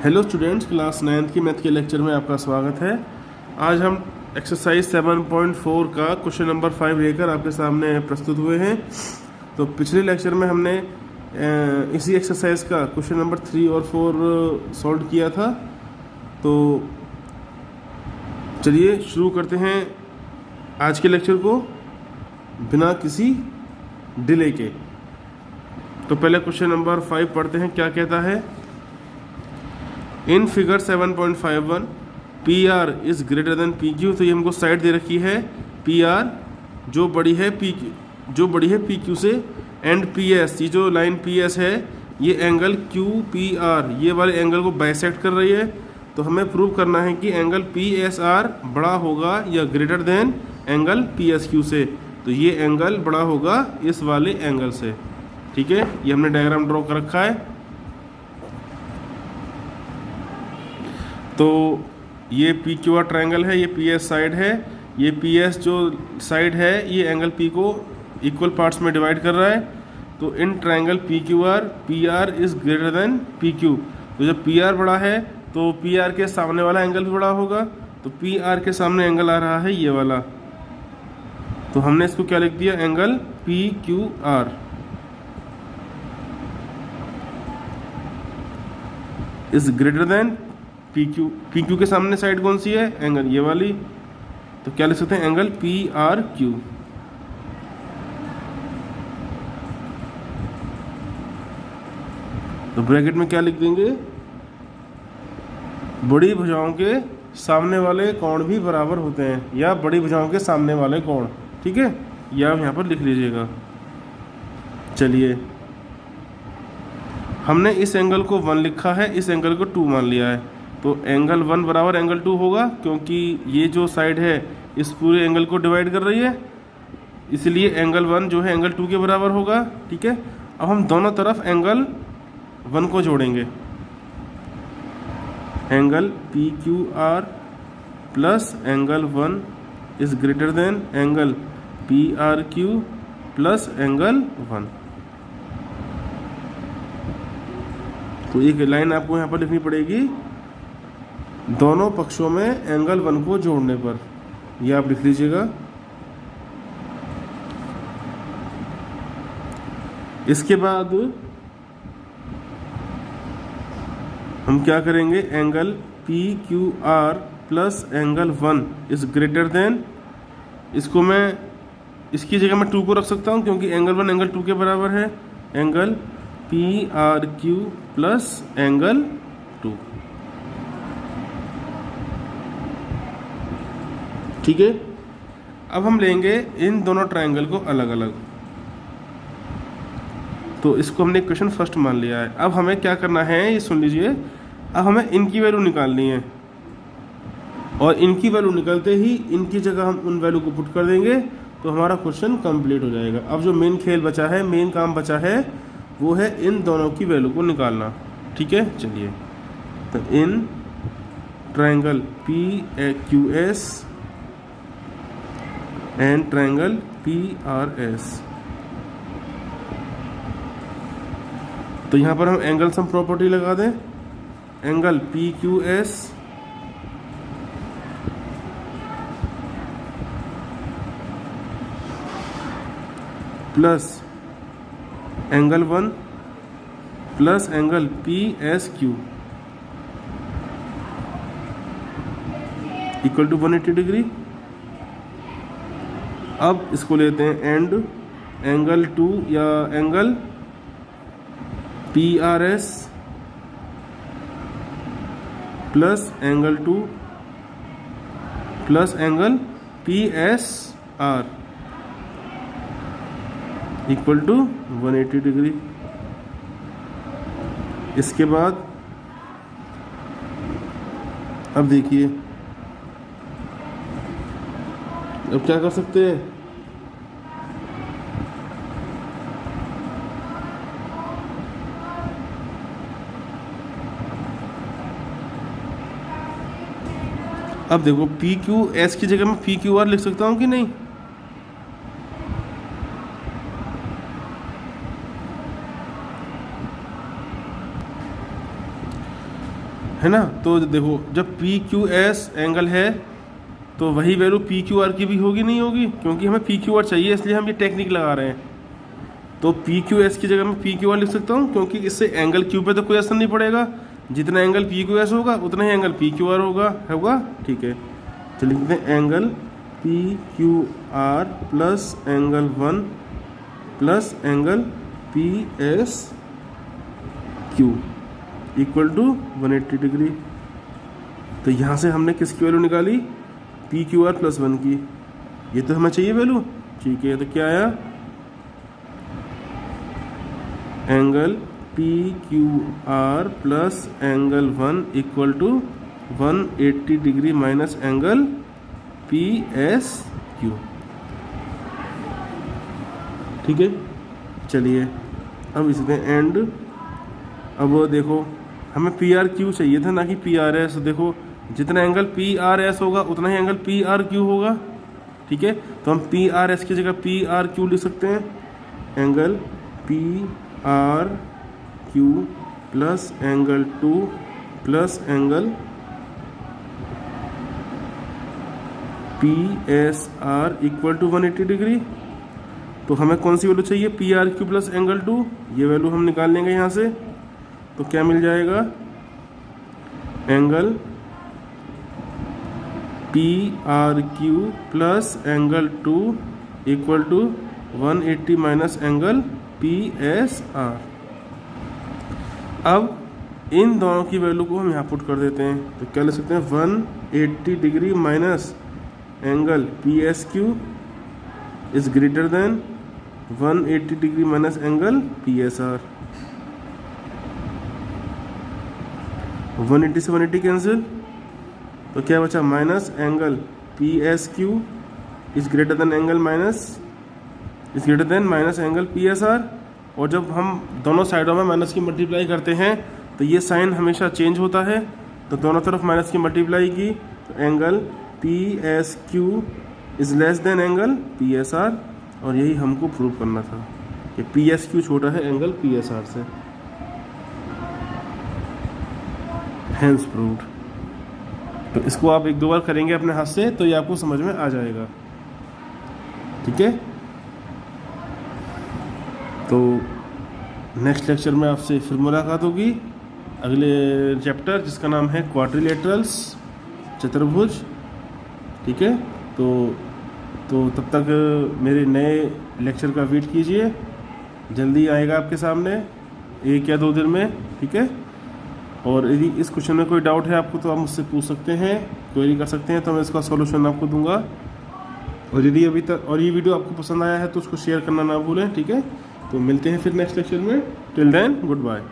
Hello students, class 9th की math के lecture में आपका स्वागत है। आज हम एक्सरसाइज 7.4 का क्वेश्चन नंबर 5 लेकर आपके सामने प्रस्तुत हुए हैं। तो पिछले लेक्चर में हमने इसी एक्सरसाइज का क्वेश्चन नंबर 3 और 4 सॉल्व किया था। तो चलिए शुरू करते हैं आज के लेक्चर को बिना किसी डिले के। तो पहले क्वेश्चन नंबर 5 पढ़ते हैं, क्या कहता है। In figure 7.51 P R is greater than P Q. तो ये हमको साइड दे रखी है पी आर जो बड़ी है पी क्यू से, एंड पी एस, ये जो लाइन पी एस है ये एंगल क्यू पी आर ये वाले एंगल को बाइसेक्ट कर रही है। तो हमें प्रूव करना है कि एंगल पी एस आर बड़ा होगा या greater than angle P S Q से। तो ये एंगल बड़ा होगा इस वाले एंगल से। ठीक है, ये हमने डायग्राम ड्रॉ कर रखा है। तो ये पी क्यू आर ट्रायंगल है, ये पी एस साइड है, ये पी एस जो साइड है ये एंगल पी को इक्वल पार्ट्स में डिवाइड कर रहा है। तो in triangle P Q R P R is greater than P Q. तो जब पी आर बड़ा है तो पी आर के सामने वाला एंगल भी बड़ा होगा। तो पी आर के सामने एंगल आ रहा है ये वाला, तो हमने इसको क्या लिख दिया, angle P Q are is greater than P Q के सामने साइड कौन सी है, एंगल ये वाली। तो क्या लिख सकते हैं, एंगल पी आर क्यू। तो ब्रैकेट में क्या लिख देंगे, बड़ी भुजाओं के सामने वाले कोण भी बराबर होते हैं, या बड़ी भुजाओं के सामने वाले कोण। ठीक है, या यहाँ पर लिख लीजिएगा। चलिए, हमने इस एंगल को 1 लिखा है, इस एंगल को 2 मान लिया है। तो एंगल 1 बराबर एंगल 2 होगा, क्योंकि ये जो साइड है इस पूरे एंगल को डिवाइड कर रही है, इसलिए एंगल 1 जो है एंगल 2 के बराबर होगा। ठीक है, अब हम दोनों तरफ एंगल 1 को जोड़ेंगे। Angle P Q R plus angle 1 is greater than angle P R Q plus angle 1। तो एक लाइन आपको यहाँ पर लिखनी पड़ेगी, दोनों पक्षों में एंगल 1 को जोड़ने पर। यह आप लिख लीजिएगा। इसके बाद हम क्या करेंगे, angle P Q R plus angle 1 is greater than, इसको मैं इसकी जगह मैं 2 को रख सकता हूँ, क्योंकि एंगल 1 एंगल 2 के बराबर है। Angle P R Q plus angle 2। ठीक है, अब हम लेंगे इन दोनों ट्रायंगल को अलग अलग। तो इसको हमने इक्वेशन फर्स्ट मान लिया है। अब हमें क्या करना है, ये सुन लीजिए। अब हमें इनकी वैल्यू निकालनी है, और इनकी वैल्यू निकलते ही इनकी जगह हम उन वैल्यू को पुट कर देंगे, तो हमारा क्वेश्चन कंप्लीट हो जाएगा। अब जो मेन खेल बचा है, मेन काम बचा है, वो है इन दोनों की वैल्यू को निकालना। ठीक है, चलिए। तो in triangle P Q S and triangle P R S, तो यहाँ पर हम एंगल सम प्रॉपर्टी लगा दें। Angle P Q S plus angle 1 plus angle P S Q equal to 180 degree. अब इसको लेते हैं एंड एंगल 2 या angle P R S plus angle 2 plus angle P S R equal to 180 degree. इसके बाद अब देखिए, अब क्या कर सकते हैं, अब देखो पी क्यू एस की जगह मैं पी क्यू आर लिख सकता हूँ कि नहीं। है ना। तो देखो जब पी क्यू एस एंगल है तो वही वैल्यू पी क्यू आर की भी होगी, नहीं होगी, क्योंकि हमें पी क्यू आर चाहिए इसलिए हम ये टेक्निक लगा रहे हैं। तो पी क्यू एस की जगह मैं पी क्यू आर लिख सकता हूँ, क्योंकि इससे एंगल क्यू पे तो कोई असर नहीं पड़ेगा, जितना एंगल पी क्यू एस होगा उतना ही एंगल पी क्यू आर होगा। ठीक है, चलिए लिखते हैं angle P Q R plus angle 1 plus angle P S Q equal to 180 degree. तो यहाँ से हमने किसकी वैल्यू निकाली, पी क्यू आर प्लस 1 की, ये तो हमें चाहिए वैल्यू। ठीक है, तो क्या आया, angle P Q R plus angle 1 equal to 180 degree minus angle P S Q. ठीक है, चलिए अब इसमें एंड, अब देखो हमें पी आर क्यू चाहिए था ना कि पी आर एस। देखो जितना एंगल पी आर एस होगा उतना ही एंगल पी आर क्यू होगा। ठीक है, तो हम पी आर एस की जगह पी आर क्यू लिख सकते हैं, angle P R Q plus angle 2 plus angle P S R equal to 180 degree. तो हमें कौन सी वैल्यू चाहिए, P R Q plus angle 2, ये वैल्यू हम निकाल लेंगे यहाँ से। तो क्या मिल जाएगा, angle P R Q plus angle 2 equal to 180 minus angle P S R. अब इन दोनों की वैल्यू को हम यहाँ पुट कर देते हैं, तो क्या लिख सकते हैं, 180 degree minus angle P S Q is greater than 180 degree minus angle P S are. 180 से 180 कैंसिल, तो क्या बचा, minus angle P S Q is greater than angle minus angle P S are. और जब हम दोनों साइडों में माइनस की मल्टीप्लाई करते हैं तो ये साइन हमेशा चेंज होता है, तो दोनों तरफ माइनस की मल्टीप्लाई की, तो angle P S Q is less than angle P S are. और यही हमको प्रूव करना था कि पी एस क्यू छोटा है एंगल पी एस आर से, हेंस प्रूव्ड। तो इसको आप एक दो बार करेंगे अपने हाथ से तो ये आपको समझ में आ जाएगा। ठीक है, तो नेक्स्ट लेक्चर में आपसे फिर मुलाकात होगी, अगले चैप्टर जिसका नाम है क्वाड्रिलेटरल्स, चतुर्भुज। ठीक है, तो तब तक मेरे नए लेक्चर का वेट कीजिए, जल्दी आएगा आपके सामने 1 या 2 दिन में। ठीक है, और यदि इस क्वेश्चन में कोई डाउट है आपको तो आप मुझसे पूछ सकते हैं, क्वेरी कर सकते हैं, तो मैं इसका सॉल्यूशन आपको दूंगा। और यदि अभी तक और ये वीडियो आपको पसंद आया है तो उसको शेयर करना ना भूलें। ठीक है, तो मिलते हैं फिर नेक्स्ट लेक्चर में, टिल देन गुड बाय।